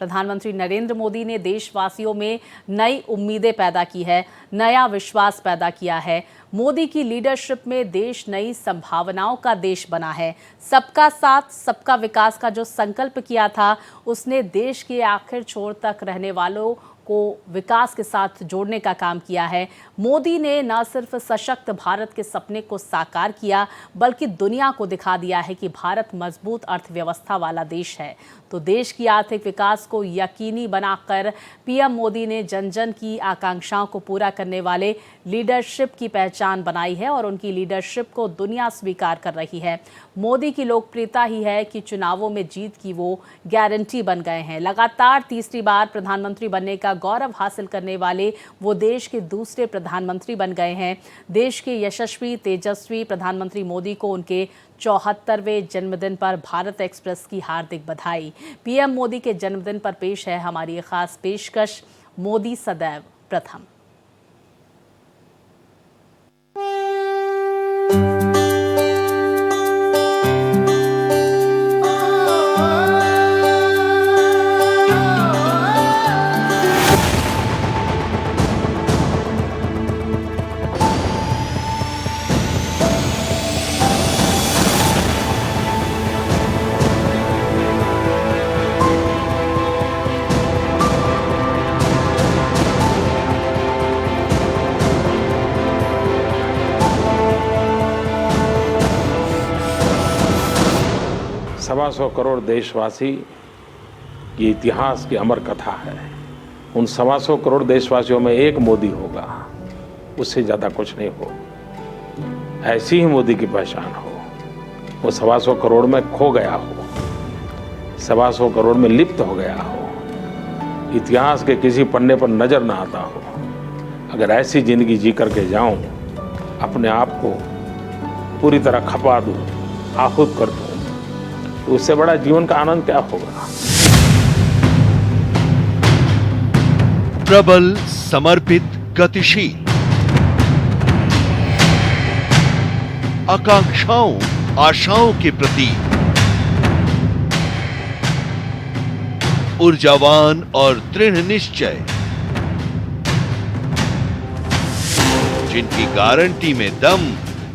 प्रधानमंत्री नरेंद्र मोदी ने देशवासियों में नई उम्मीदें पैदा की है, नया विश्वास पैदा किया है। मोदी की लीडरशिप में देश नई संभावनाओं का देश बना है। सबका साथ सबका विकास का जो संकल्प किया था, उसने देश के आखिर छोर तक रहने वालों को विकास के साथ जोड़ने का काम किया है। मोदी ने न सिर्फ सशक्त भारत के सपने को साकार किया, बल्कि दुनिया को दिखा दिया है कि भारत मजबूत अर्थव्यवस्था वाला देश है। तो देश की आर्थिक विकास को यकीनी बनाकर पीएम मोदी ने जन जन की आकांक्षाओं को पूरा करने वाले लीडरशिप की पहचान बनाई है और उनकी लीडरशिप को दुनिया स्वीकार कर रही है। मोदी की लोकप्रियता ही है कि चुनावों में जीत की वो गारंटी बन गए हैं। लगातार तीसरी बार प्रधानमंत्री बनने का गौरव हासिल करने वाले वो देश के दूसरे प्रधानमंत्री बन गए हैं। देश के यशस्वी तेजस्वी प्रधानमंत्री मोदी को उनके 74वें जन्मदिन पर भारत एक्सप्रेस की हार्दिक बधाई। पीएम मोदी के जन्मदिन पर पेश है हमारी ये खास पेशकश, मोदी सदैव प्रथम। सवा सौ करोड़ देशवासी की इतिहास की अमर कथा है। उन सवा सौ करोड़ देशवासियों में एक मोदी होगा, उससे ज़्यादा कुछ नहीं हो। ऐसी ही मोदी की पहचान हो, वो सवा सौ करोड़ में खो गया हो, सवा सौ करोड़ में लिप्त हो गया हो, इतिहास के किसी पन्ने पर नजर ना आता हो। अगर ऐसी जिंदगी जी करके जाऊं, अपने आप को पूरी तरह खपा दूं, आहुत कर दूं, तो उससे बड़ा जीवन का आनंद क्या होगा। प्रबल, समर्पित, गतिशील, आकांक्षाओं आशाओं के प्रतीक, ऊर्जावान और दृढ़ निश्चय, जिनकी गारंटी में दम,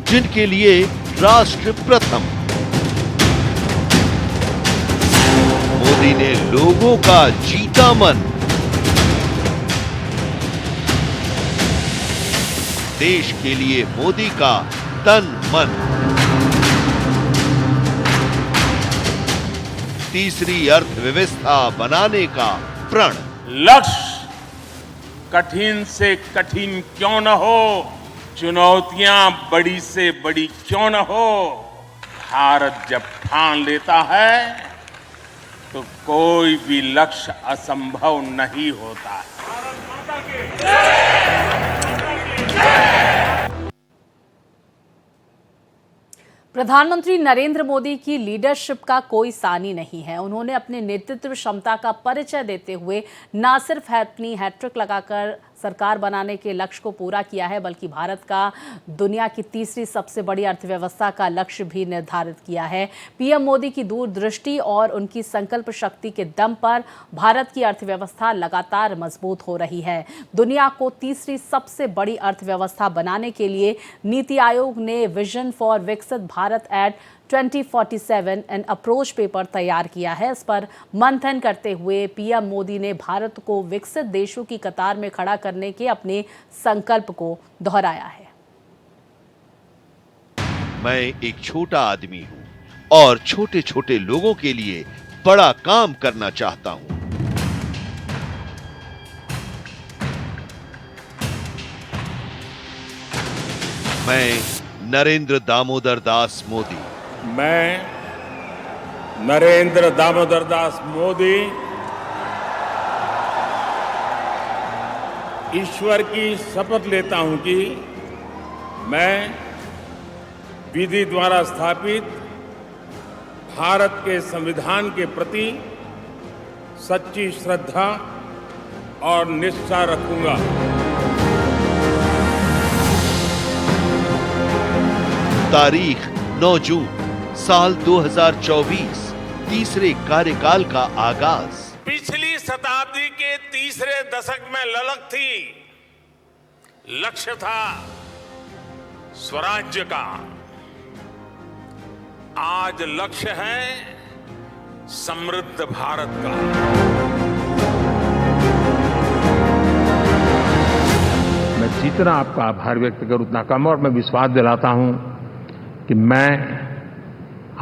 जिनके लिए राष्ट्र प्रथम। मोदी ने लोगों का जीता मन, देश के लिए मोदी का तन मन। तीसरी अर्थव्यवस्था बनाने का प्रण। लक्ष्य कठिन से कठिन क्यों न हो, चुनौतियां बड़ी से बड़ी क्यों न हो, भारत जब ठान लेता है तो कोई भी लक्ष्य असंभव नहीं होता है। प्रधानमंत्री नरेंद्र मोदी की लीडरशिप का कोई सानी नहीं है। उन्होंने अपने नेतृत्व क्षमता का परिचय देते हुए न सिर्फ अपनी हैट्रिक लगाकर सरकार बनाने के लक्ष्य को पूरा किया है, बल्कि भारत का दुनिया की तीसरी सबसे बड़ी अर्थव्यवस्था का लक्ष्य भी निर्धारित किया है। पीएम मोदी की दूरदृष्टि और उनकी संकल्प शक्ति के दम पर भारत की अर्थव्यवस्था लगातार मजबूत हो रही है। दुनिया को तीसरी सबसे बड़ी अर्थव्यवस्था बनाने के लिए नीति आयोग ने vision for Viksit Bharat at 2047 an approach paper तैयार किया है। इस पर मंथन करते हुए पीएम मोदी ने भारत को विकसित देशों की कतार में खड़ा करने के अपने संकल्प को दोहराया है। मैं एक छोटा आदमी हूं और छोटे छोटे लोगों के लिए बड़ा काम करना चाहता हूं। मैं नरेंद्र दामोदर दास मोदी। मैं नरेंद्र दामोदर दास मोदी ईश्वर की शपथ लेता हूं कि मैं विधि द्वारा स्थापित भारत के संविधान के प्रति सच्ची श्रद्धा और निष्ठा रखूंगा। तारीख 9 जून साल 2024, तीसरे कार्यकाल का आगाज। पिछली शताब्दी के तीसरे दशक में ललक थी। लक्ष्य था स्वराज्य का। आज लक्ष्य है समृद्ध भारत का। मैं जितना आपका आभार व्यक्त करूं उतना कम, और मैं विश्वास दिलाता हूं कि मैं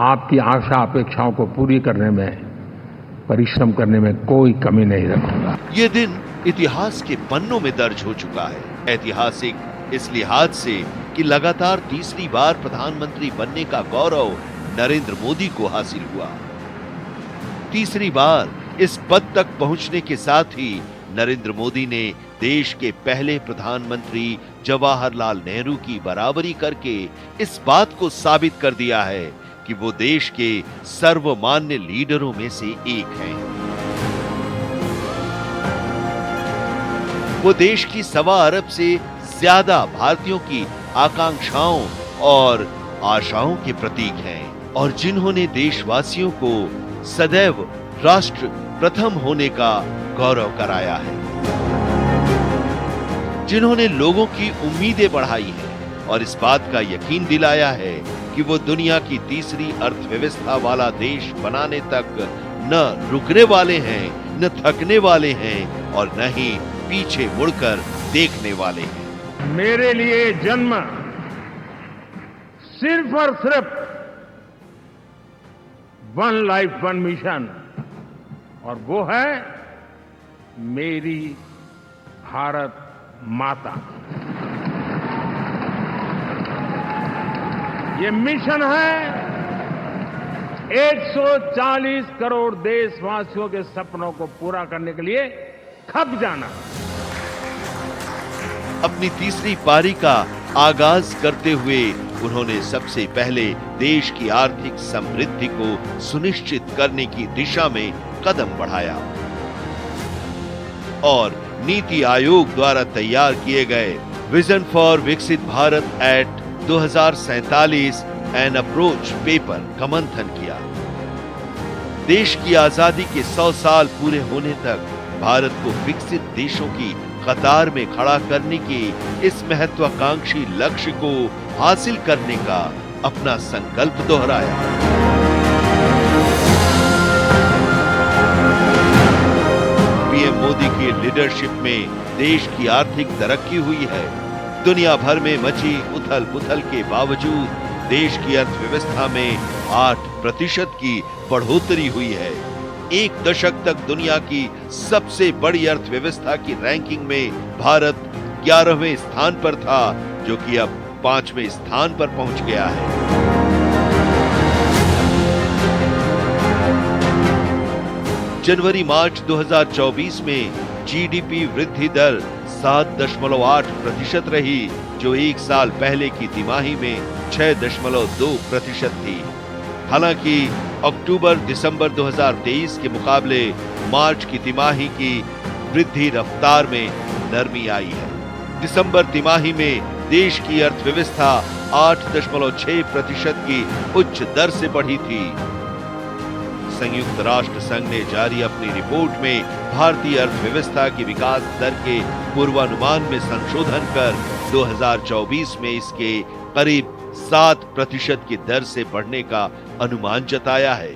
आपकी आशा अपेक्षाओं को पूरी करने में, परिश्रम करने में कोई कमी नहीं रखूंगा। ये दिन इतिहास के पन्नों में दर्ज हो चुका है। ऐतिहासिक इस लिहाज से कि लगातार तीसरी बार प्रधानमंत्री बनने का गौरव नरेंद्र मोदी को हासिल हुआ। तीसरी बार इस पद तक पहुंचने के साथ ही नरेंद्र मोदी ने देश के पहले प्रधानमंत्री जवाहरलाल नेहरू की बराबरी करके इस बात को साबित कर दिया है कि वो देश के सर्वमान्य लीडरों में से एक हैं। वो देश की 1.25 अरब से ज्यादा भारतीयों की आकांक्षाओं और आशाओं के प्रतीक हैं, और जिन्होंने देशवासियों को सदैव राष्ट्र प्रथम होने का गौरव कराया है, जिन्होंने लोगों की उम्मीदें बढ़ाई हैं और इस बात का यकीन दिलाया है कि वो दुनिया की तीसरी अर्थव्यवस्था वाला देश बनाने तक न रुकने वाले हैं, न थकने वाले हैं और न ही पीछे मुड़कर देखने वाले हैं। मेरे लिए जन्म सिर्फ और सिर्फ वन लाइफ वन मिशन, और वो है मेरी भारत माता। ये मिशन है 140 करोड़ देशवासियों के सपनों को पूरा करने के लिए खप जाना। अपनी तीसरी पारी का आगाज करते हुए उन्होंने सबसे पहले देश की आर्थिक समृद्धि को सुनिश्चित करने की दिशा में कदम बढ़ाया और नीति आयोग द्वारा तैयार किए गए vision for Viksit Bharat at 2047 an approach paper का मंथन किया। देश की आजादी के 100 साल पूरे होने तक भारत को विकसित देशों की कतार में खड़ा करने के इस महत्वाकांक्षी लक्ष्य को हासिल करने का अपना संकल्प दोहराया। पीएम मोदी की लीडरशिप में देश की आर्थिक तरक्की हुई है। दुनिया भर में मची उथल पुथल के बावजूद देश की अर्थव्यवस्था में 8% की बढ़ोतरी हुई है। एक दशक तक दुनिया की सबसे बड़ी अर्थव्यवस्था की रैंकिंग में भारत 11वें स्थान पर था, जो कि अब 5वें स्थान पर पहुंच गया है। जनवरी मार्च 2024 में जीडीपी वृद्धि दर 7.8% रही, जो एक साल पहले की तिमाही में 6.2% थी। हालांकि अक्टूबर दिसंबर 2023 के मुकाबले मार्च की तिमाही की वृद्धि रफ्तार में नरमी आई है। दिसंबर तिमाही में देश की अर्थव्यवस्था 8.6% की उच्च दर से बढ़ी थी। संयुक्त राष्ट्र संघ ने जारी अपनी रिपोर्ट में भारतीय अर्थव्यवस्था की विकास दर के पूर्वानुमान में संशोधन कर 2024 में इसके करीब 7% की दर से बढ़ने का अनुमान जताया है।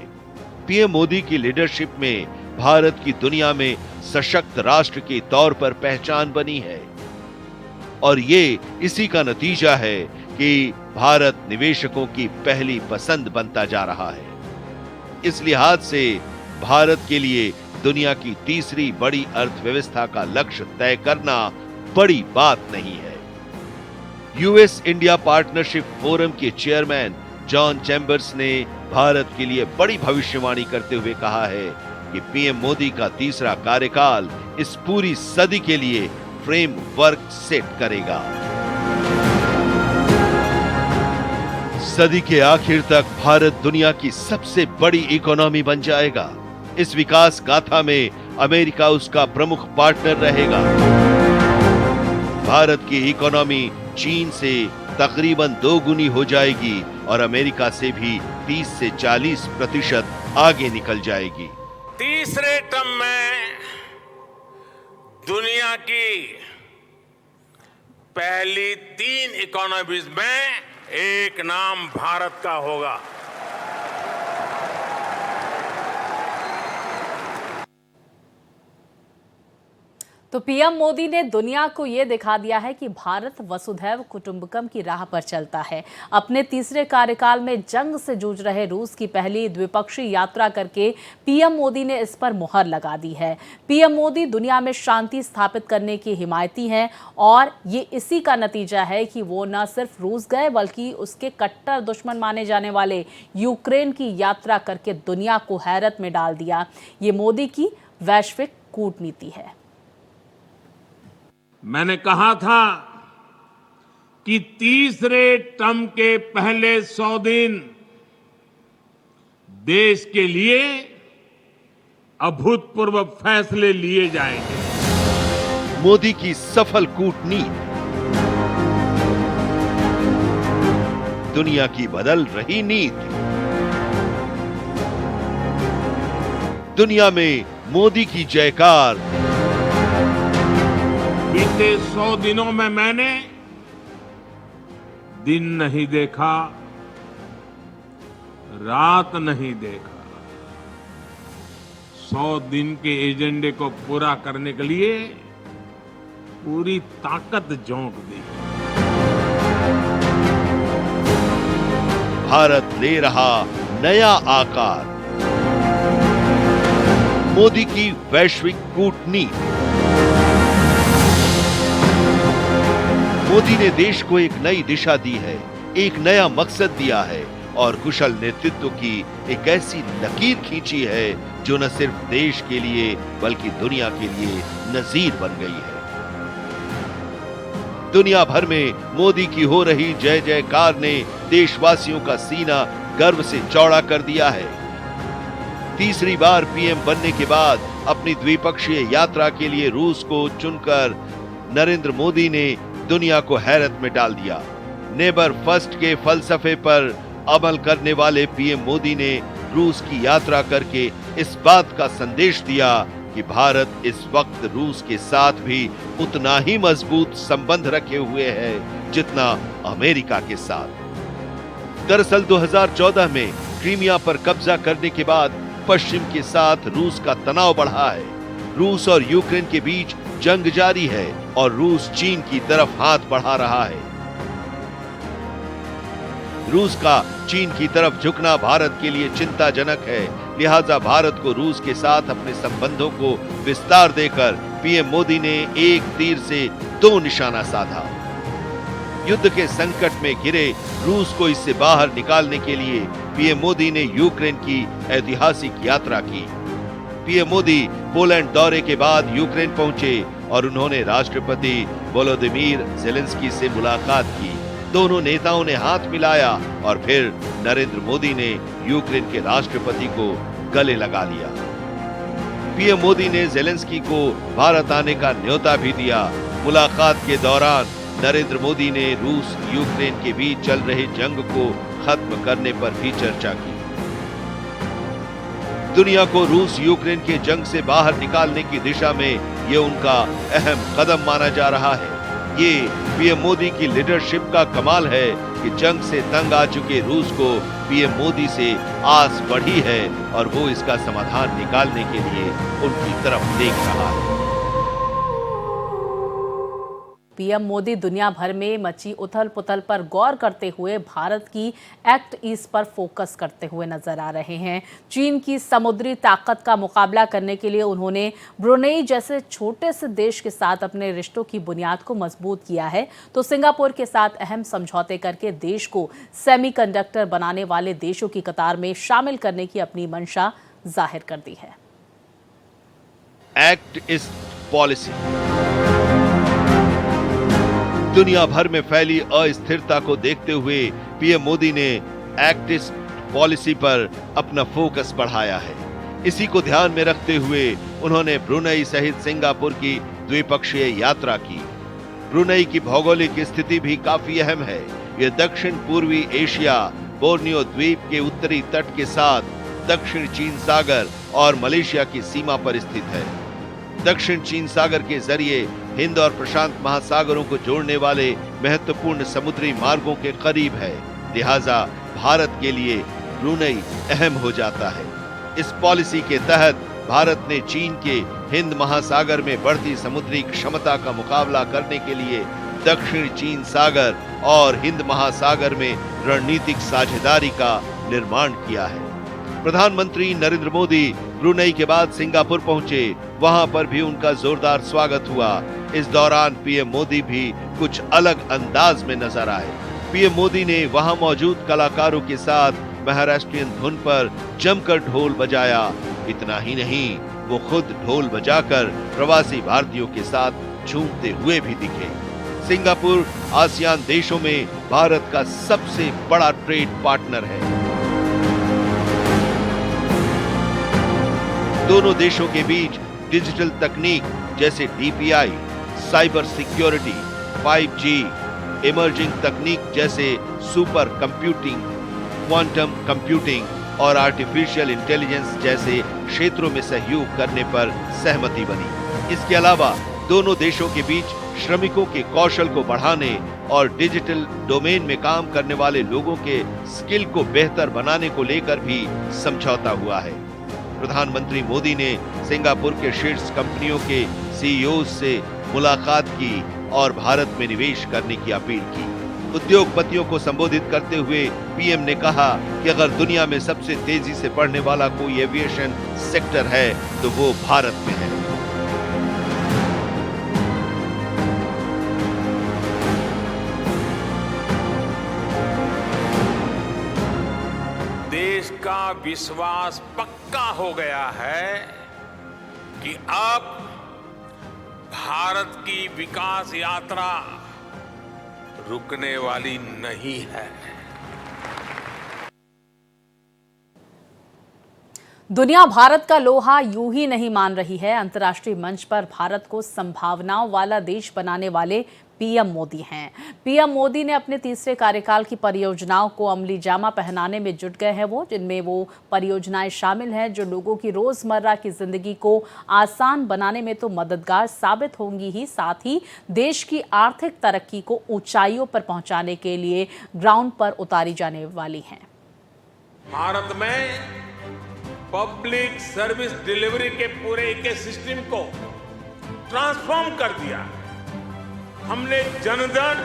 पीएम मोदी की लीडरशिप में भारत की दुनिया में सशक्त राष्ट्र के तौर पर पहचान बनी है, और ये इसी का नतीजा है कि भारत निवेशकों की पहली पसंद बनता जा रहा है। इस लिहाज से भारत के लिए दुनिया की तीसरी बड़ी अर्थव्यवस्था का लक्ष्य तय करना बड़ी बात नहीं है। यूएस इंडिया पार्टनरशिप फोरम के चेयरमैन जॉन चैम्बर्स ने भारत के लिए बड़ी भविष्यवाणी करते हुए कहा है कि पीएम मोदी का तीसरा कार्यकाल इस पूरी सदी के लिए फ्रेमवर्क सेट करेगा। सदी के आखिर तक भारत दुनिया की सबसे बड़ी इकोनॉमी बन जाएगा। इस विकास गाथा में अमेरिका उसका प्रमुख पार्टनर रहेगा। भारत की इकोनॉमी चीन से तकरीबन 2 गुनी हो जाएगी और अमेरिका से भी 30 से 40% आगे निकल जाएगी। तीसरे टर्म में दुनिया की पहली 3 इकोनॉमीज में एक नाम भारत का होगा। तो पीएम मोदी ने दुनिया को ये दिखा दिया है कि भारत वसुधैव कुटुंबकम की राह पर चलता है। अपने तीसरे कार्यकाल में जंग से जूझ रहे रूस की पहली द्विपक्षीय यात्रा करके पीएम मोदी ने इस पर मुहर लगा दी है। पीएम मोदी दुनिया में शांति स्थापित करने की हिमायती हैं और ये इसी का नतीजा है कि वो न सिर्फ रूस गए बल्कि उसके कट्टर दुश्मन माने जाने वाले यूक्रेन की यात्रा करके दुनिया को हैरत में डाल दिया। ये मोदी की वैश्विक कूटनीति है। मैंने कहा था कि तीसरे टर्म के पहले 100 दिन देश के लिए अभूतपूर्व फैसले लिए जाएंगे। मोदी की सफल कूटनीति दुनिया की बदल रही नीति। दुनिया में मोदी की जयकार। बीते 100 दिनों में मैंने दिन नहीं देखा, रात नहीं देखा। 100 दिन के एजेंडे को पूरा करने के लिए पूरी ताकत झोंक दी। भारत ले रहा नया आकार। मोदी की वैश्विक कूटनीति। मोदी ने देश को एक नई दिशा दी है, एक नया मकसद दिया है और कुशल नेतृत्व की एक ऐसी लकीर खींची है जो न सिर्फ देश के लिए बल्कि दुनिया के लिए नजीर बन गई है। दुनिया भर में मोदी की हो रही जय जयकार ने देशवासियों का सीना गर्व से चौड़ा कर दिया है। तीसरी बार पीएम बनने के बाद अपनी द्विपक्षीय यात्रा के लिए रूस को चुनकर नरेंद्र मोदी ने दुनिया को हैरत में डाल दिया। नेबर फर्स्ट के फलसफे पर अमल करने वाले पीएम मोदी ने रूस की यात्रा करके इस बात का संदेश दिया कि भारत इस वक्त रूस के साथ भी उतना ही मजबूत संबंध रखे हुए है जितना अमेरिका के साथ। दरअसल 2014 में क्रीमिया पर कब्जा करने के बाद पश्चिम के साथ रूस का तनाव बढ़ा है। रूस और यूक्रेन के बीच जंग जारी है और रूस चीन की तरफ हाथ बढ़ा रहा है। रूस का चीन की तरफ झुकना भारत के लिए चिंताजनक है। लिहाजा भारत को रूस के साथ अपने संबंधों को विस्तार देकर पीएम मोदी ने एक तीर से 2 निशाना साधा। युद्ध के संकट में घिरे रूस को इससे बाहर निकालने के लिए पीएम मोदी ने यूक्रेन की ऐतिहासिक यात्रा की। पीएम मोदी पोलैंड दौरे के बाद यूक्रेन पहुंचे और उन्होंने राष्ट्रपति वोलोदिमीर ज़ेलेंस्की से मुलाकात की। दोनों नेताओं ने हाथ मिलाया और फिर नरेंद्र मोदी ने यूक्रेन के राष्ट्रपति को गले लगा लिया। पीएम मोदी ने ज़ेलेंस्की को भारत आने का न्योता भी दिया। मुलाकात के दौरान नरेंद्र मोदी ने रूस यूक्रेन के बीच चल रहे जंग को खत्म करने पर भी चर्चा की। दुनिया को रूस यूक्रेन के जंग से बाहर निकालने की दिशा में ये उनका अहम कदम माना जा रहा है। ये पीएम मोदी की लीडरशिप का कमाल है कि जंग से तंग आ चुके रूस को पीएम मोदी से आस बढ़ी है और वो इसका समाधान निकालने के लिए उनकी तरफ देख रहा है। पीएम मोदी दुनिया भर में मची उथल पुथल पर गौर करते हुए भारत की एक्ट ईस्ट पर फोकस करते हुए नजर आ रहे हैं। चीन की समुद्री ताकत का मुकाबला करने के लिए उन्होंने ब्रुनेई जैसे छोटे से देश के साथ अपने रिश्तों की बुनियाद को मजबूत किया है, तो सिंगापुर के साथ अहम समझौते करके देश को सेमीकंडक्टर बनाने वाले देशों की कतार में शामिल करने की अपनी मंशा जाहिर कर दी है। एक्ट ईस्ट पॉलिसी दुनिया भर में फैली अस्थिरता को देखते हुए पीएम मोदी ने एक्ट ईस्ट पॉलिसी पर अपना फोकस बढ़ाया है। इसी को ध्यान में रखते हुए उन्होंने ब्रुनेई सहित सिंगापुर की द्विपक्षीय यात्रा की। ब्रुनेई की भौगोलिक स्थिति भी काफी अहम है। यह दक्षिण पूर्वी एशिया, बोर्नियो द्वीप के उत्तरी तट के साथ दक्षिण चीन सागर और मलेशिया की सीमा पर स्थित है। दक्षिण चीन सागर के जरिए हिंद और प्रशांत महासागरों को जोड़ने वाले महत्वपूर्ण समुद्री मार्गों के करीब है, लिहाजा भारत के लिए ब्रुनेई अहम हो जाता है। इस पॉलिसी के तहत भारत ने चीन के हिंद महासागर में बढ़ती समुद्री क्षमता का मुकाबला करने के लिए दक्षिण चीन सागर और हिंद महासागर में रणनीतिक साझेदारी का निर्माण किया है। प्रधानमंत्री नरेंद्र मोदी ब्रुनेई के बाद सिंगापुर पहुंचे, वहां पर भी उनका जोरदार स्वागत हुआ। इस दौरान पीएम मोदी भी कुछ अलग अंदाज में नजर आए। पीएम मोदी ने वहां मौजूद कलाकारों के साथ महाराष्ट्रियन धुन पर जमकर ढोल बजाया। इतना ही नहीं, वो खुद ढोल बजाकर प्रवासी भारतीयों के साथ झूमते हुए भी दिखे। सिंगापुर आसियान देशों में भारत का सबसे बड़ा ट्रेड पार्टनर है। दोनों देशों के बीच डिजिटल तकनीक जैसे DPI, cyber security, 5G, emerging तकनीक जैसे सुपर कंप्यूटिंग, क्वांटम कंप्यूटिंग और आर्टिफिशियल इंटेलिजेंस जैसे क्षेत्रों में सहयोग करने पर सहमति बनी। इसके अलावा दोनों देशों के बीच श्रमिकों के कौशल को बढ़ाने और डिजिटल डोमेन में काम करने वाले लोगों के स्किल को बेहतर बनाने को लेकर भी समझौता हुआ है। प्रधानमंत्री मोदी ने सिंगापुर के शीर्ष कंपनियों के सीईओ से मुलाकात की और भारत में निवेश करने की अपील की। उद्योगपतियों को संबोधित करते हुए पीएम ने कहा कि अगर दुनिया में सबसे तेजी से बढ़ने वाला कोई एविएशन सेक्टर है तो वो भारत में है। देश का विश्वास पक्का हो गया है कि अब भारत की विकास यात्रा रुकने वाली नहीं है। दुनिया भारत का लोहा यूं ही नहीं मान रही है। अंतर्राष्ट्रीय मंच पर भारत को संभावनाओं वाला देश बनाने वाले पीएम मोदी हैं। पीएम मोदी ने अपने तीसरे कार्यकाल की परियोजनाओं को अमली जामा पहनाने में जुट गए हैं, जिनमें वो परियोजनाएं शामिल हैं जो लोगों की रोजमर्रा की जिंदगी को आसान बनाने में तो मददगार साबित होंगी ही, साथ ही देश की आर्थिक तरक्की को ऊंचाइयों पर पहुंचाने के लिए ग्राउंड पर उतारी जाने वाली हैं। भारत में पब्लिक सर्विस डिलीवरी के पूरे इकोसिस्टम को ट्रांसफॉर्म कर दिया। हमने Jan Dhan,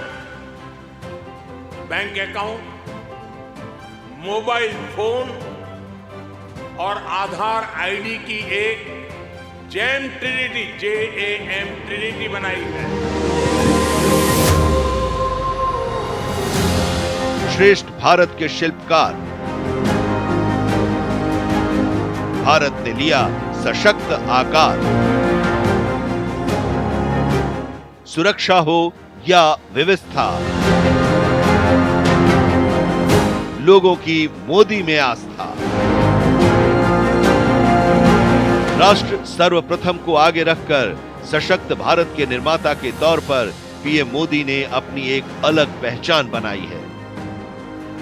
bank account, mobile phone और आधार आईडी की एक जैम ट्रिनिटी, JAM ट्रिनिटी बनाई है। श्रेष्ठ भारत के शिल्पकार भारत ने लिया सशक्त आकार। सुरक्षा हो या व्यवस्था, लोगों की मोदी में आस्था। राष्ट्र सर्वप्रथम को आगे रखकर सशक्त भारत के निर्माता के तौर पर पीएम मोदी ने अपनी एक अलग पहचान बनाई है।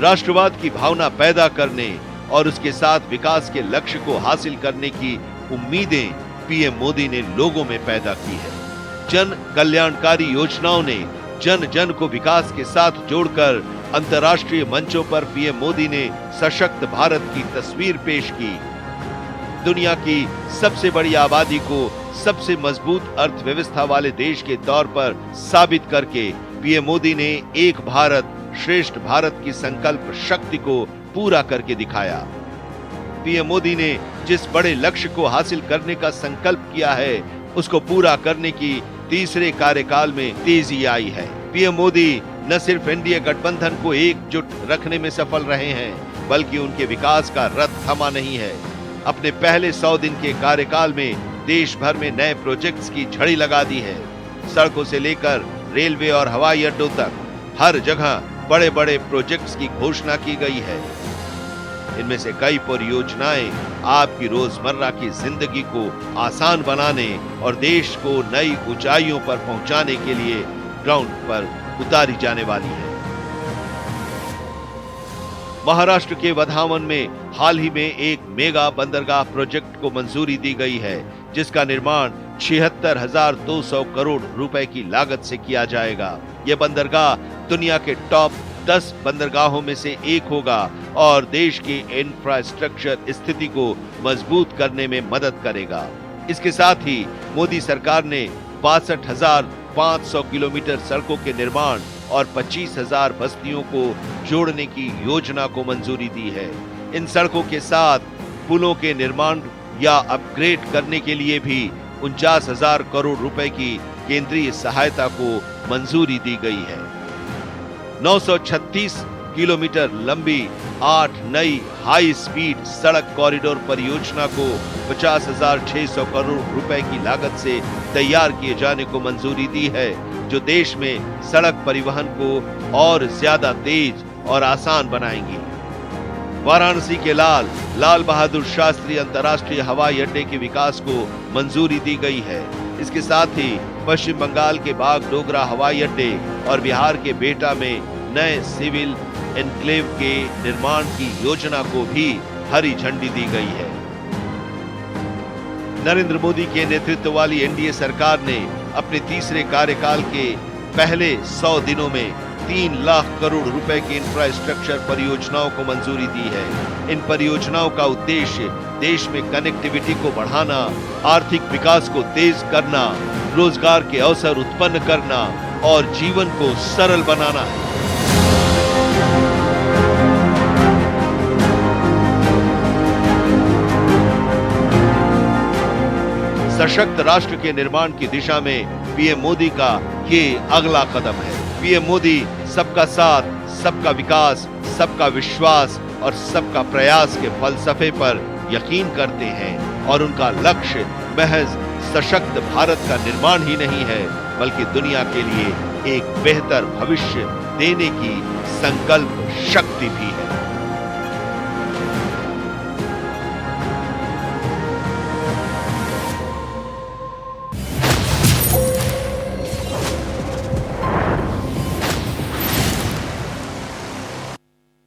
राष्ट्रवाद की भावना पैदा करने और उसके साथ विकास के लक्ष्य को हासिल करने की उम्मीदें पीएम मोदी ने लोगों में पैदा की है। जन कल्याणकारी योजनाओं ने जन जन को विकास के साथ जोड़कर अंतर्राष्ट्रीय मंचों पर पीएम मोदी ने सशक्त भारत की तस्वीर पेश की। दुनिया की सबसे बड़ी आबादी को सबसे मजबूत अर्थव्यवस्था वाले देश के तौर पर साबित करके पीएम मोदी ने एक भारत श्रेष्ठ भारत की संकल्प शक्ति को पूरा करके दिखाया। पीएम मोदी ने जिस बड़े लक्ष्य को हासिल करने का संकल्प किया है उसको पूरा करने की तीसरे कार्यकाल में तेजी आई है। पीएम मोदी न सिर्फ एनडीए गठबंधन को एकजुट रखने में सफल रहे हैं, बल्कि उनके विकास का रथ थमा नहीं है। अपने पहले 100 दिन के कार्यकाल में देश भर में नए प्रोजेक्ट्स की झड़ी लगा दी है। सड़कों से लेकर रेलवे और हवाई अड्डों तक हर जगह बड़े बड़े प्रोजेक्ट्स की घोषणा की गई है। इनमें से कई परियोजनाएं आपकी रोजमर्रा की जिंदगी को आसान बनाने और देश को नई ऊंचाइयों पर पहुंचाने के लिए ग्राउंड पर उतारी जाने वाली है। महाराष्ट्र के वधावन में हाल ही में एक मेगा बंदरगाह प्रोजेक्ट को मंजूरी दी गई है, जिसका निर्माण 76,200 करोड़ रुपए की लागत से किया जाएगा। यह बंदरगाह दुनिया के टॉप 10 बंदरगाहों में से एक होगा और देश की इंफ्रास्ट्रक्चर स्थिति को मजबूत करने में मदद करेगा। इसके साथ ही मोदी सरकार ने 62,500 किलोमीटर सड़कों के निर्माण और 25,000 बस्तियों को जोड़ने की योजना को मंजूरी दी है। इन सड़कों के साथ पुलों के निर्माण या अपग्रेड करने के लिए भी 49,000 करोड़ रुपए की केंद्रीय सहायता को मंजूरी दी गई है। 936 किलोमीटर लंबी 8 नई हाई स्पीड सड़क कॉरिडोर परियोजना को 50,600 करोड़ रुपए की लागत से तैयार किए जाने को मंजूरी दी है, जो देश में सड़क परिवहन को और ज्यादा तेज और आसान बनाएंगी। वाराणसी के लाल बहादुर शास्त्री अंतर्राष्ट्रीय हवाई अड्डे के विकास को मंजूरी दी गई है। इसके साथ ही पश्चिम बंगाल के बागडोगरा हवाई अड्डे और बिहार के बेटा में नए सिविल एनक्लेव के निर्माण की योजना को भी हरी झंडी दी गई है। नरेंद्र मोदी के नेतृत्व वाली एनडीए सरकार ने अपने तीसरे कार्यकाल के पहले 100 दिनों में 3 लाख करोड़ रुपए की इंफ्रास्ट्रक्चर परियोजनाओं को मंजूरी दी है। इन परियोजनाओं का उद्देश्य देश में कनेक्टिविटी को बढ़ाना, आर्थिक विकास को तेज करना, रोजगार के अवसर उत्पन्न करना और जीवन को सरल बनाना है। सशक्त राष्ट्र के निर्माण की दिशा में पीएम मोदी का ये अगला कदम है। पीएम मोदी सबका साथ, सबका विकास, सबका विश्वास और सबका प्रयास के फलसफे पर यकीन करते हैं और उनका लक्ष्य महज सशक्त भारत का निर्माण ही नहीं है, बल्कि दुनिया के लिए एक बेहतर भविष्य देने की संकल्प शक्ति भी है।